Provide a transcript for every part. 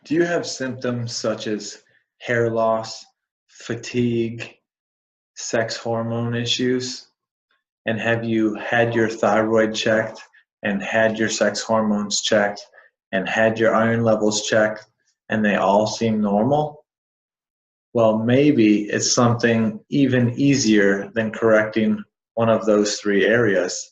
Do you have symptoms such as hair loss, fatigue, sex hormone issues? And have you had your thyroid checked and had your sex hormones checked and had your iron levels checked and they all seem normal? Well, maybe it's something even easier than correcting one of those three areas.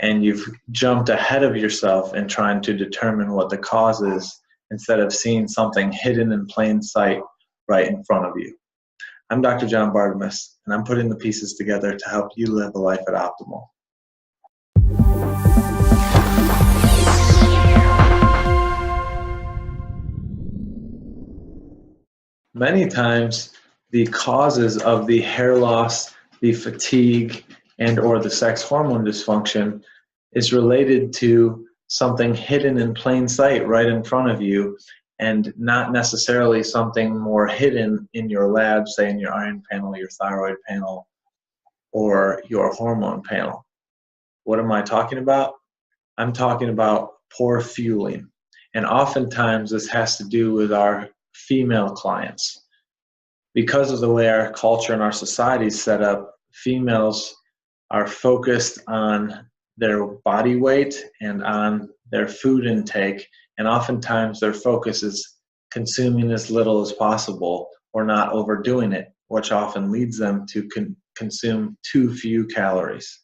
And you've jumped ahead of yourself in trying to determine what the cause is instead of seeing something hidden in plain sight right in front of you. I'm Dr. John Bartemus, and I'm putting the pieces together to help you live a life at optimal. Many times, the causes of the hair loss, the fatigue, and or the sex hormone dysfunction is related to something hidden in plain sight right in front of you, and not necessarily something more hidden in your lab, say in your iron panel, your thyroid panel, or your hormone panel. What am I talking about? I'm talking about poor fueling. And oftentimes this has to do with our female clients. Because of the way our culture and our society is set up, females are focused on their body weight and on their food intake, and oftentimes their focus is consuming as little as possible or not overdoing it, which often leads them to consume too few calories.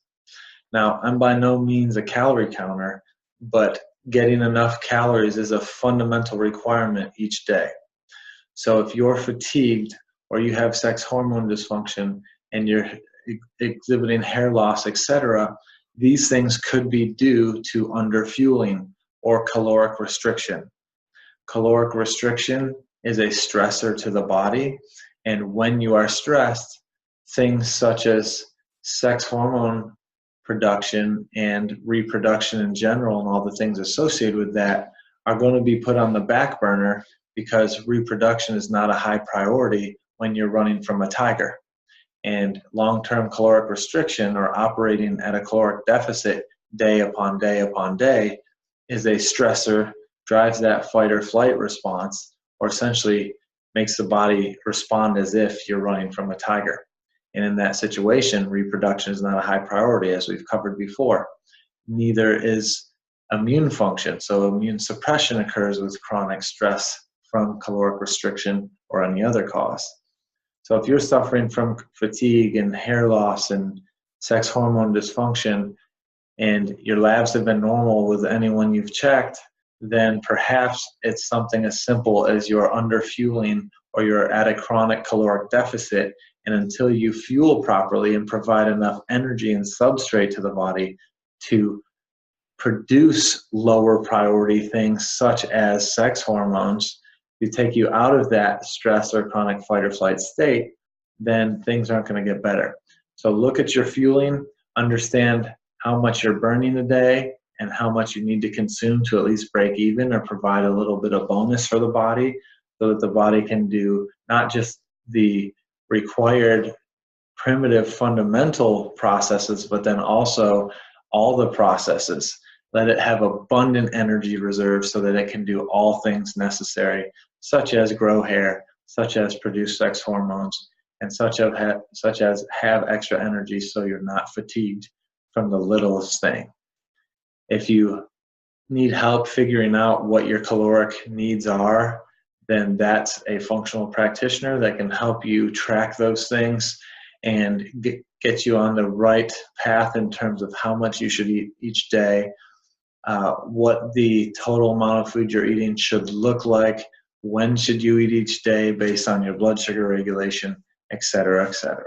Now, I'm by no means a calorie counter, but getting enough calories is a fundamental requirement each day. So if you're fatigued or you have sex hormone dysfunction and you're exhibiting hair loss, etc., these things could be due to underfueling or caloric restriction. Caloric restriction is a stressor to the body, and when you are stressed, things such as sex hormone production and reproduction in general and all the things associated with that are going to be put on the back burner because reproduction is not a high priority when you're running from a tiger. And long-term caloric restriction, or operating at a caloric deficit day upon day upon day, is a stressor, drives that fight or flight response, or essentially makes the body respond as if you're running from a tiger. And in that situation, reproduction is not a high priority, as we've covered before. Neither is immune function. So immune suppression occurs with chronic stress from caloric restriction or any other cause. So if you're suffering from fatigue and hair loss and sex hormone dysfunction, and your labs have been normal with anyone you've checked, then perhaps it's something as simple as you're underfueling or you're at a chronic caloric deficit. And until you fuel properly and provide enough energy and substrate to the body to produce lower priority things such as sex hormones, to take you out of that stress or chronic fight or flight state, then things aren't going to get better. So look at your fueling, understand how much you're burning a day and how much you need to consume to at least break even or provide a little bit of bonus for the body, so that the body can do not just the required primitive fundamental processes, but then also all the processes. Let it have abundant energy reserves so that it can do all things necessary, such as grow hair, such as produce sex hormones, and such as have extra energy so you're not fatigued from the littlest thing. If you need help figuring out what your caloric needs are, then that's a functional practitioner that can help you track those things and get you on the right path in terms of how much you should eat each day, what the total amount of food you're eating should look like, when should you eat each day based on your blood sugar regulation, etc., etc.